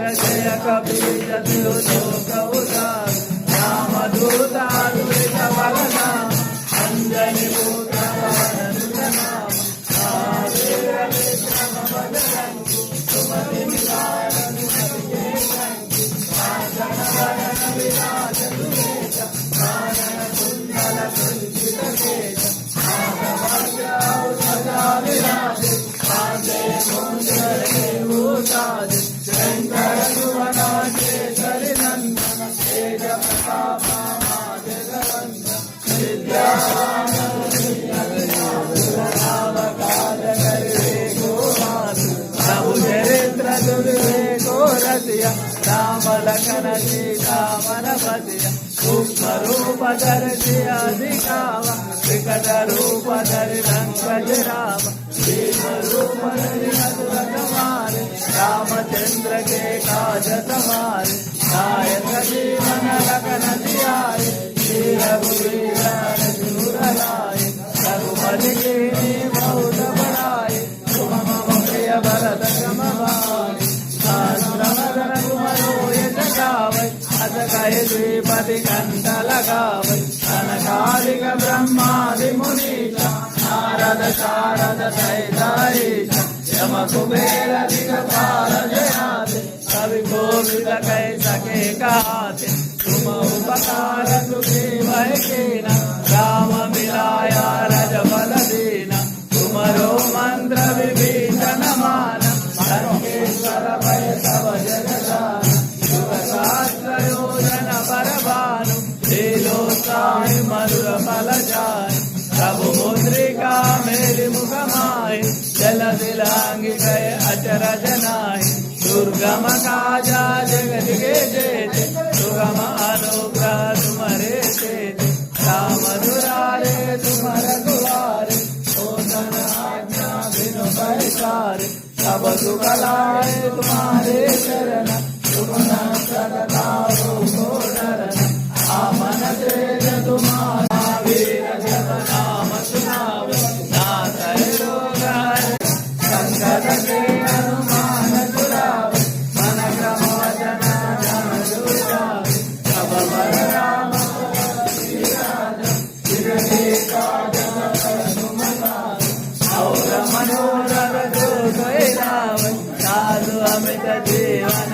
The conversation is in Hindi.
जय कपीश लोक उदार रामदूतारुत बलनाम अंजनी पुत्र पवन नाम महावीर विक्रम बजरंगी सुमति निवारण के संगी कांचन वदन विराज सुरेश कानन कुंडल कुंचित केश ध्वजा विराज कांधे कुंडले भूषाज शंकर सुवन केसरी नंदन तेज प्रताप महाजगवंदन विद्यावान प्रभु चरित्र दुर्वेको रसिया राम लखन सीता मन बसिया सूक्ष्म रूप धरि अधिकावा विकट रूप धरि रंग राम भीम रूप धरि असुर मारे रामचंद्र के काज समारे नायक जीवन लखन जियाए श्री रघुवीर रघुराय रघुपति कीन्ही बहुत बड़ाई तुम मम प्रिय भरत सम भाई सहस्रवदन तुम रोयस गावै अस कहि श्रीपति कंठ लगावै सनकादिक ब्रह्मादि मुनीसा नारद शारद सहित ईश यम कुबेर दिगपाल जयाते कवि कोविद कह सके कहते तुम उपकार सुखी भय कीना राम मिलाया रजबल दीना तुमरो मंत्र विभीषण मान लंकेश्वर भय सब जग जान युग सहस्र योजन पर भानु लीलोत्साहि मधुर फल जान प्रभु मुद्रिका मेरी मुख माहि जल दिलांगी गए अचरज नाहि दुर्गम काजा जगत के जेते सुगम अनुग्रह तुम्हारे तेते राम दुरारे तुम्हारे दुआरे ओतन आज्ञा बिनु पैसारे सब सुख लाए तुम्हारे चरण तुम न सकता हो डरना आमन तेज तुम्हारा वीर जब नाम सुनावे नाथ रोग हरे संकट के हनुमान छुड़ावे मन क्रम वचन जन जुड़ावे सब बल राम और मनोरथ जो गए रावण साधु अमित जीवन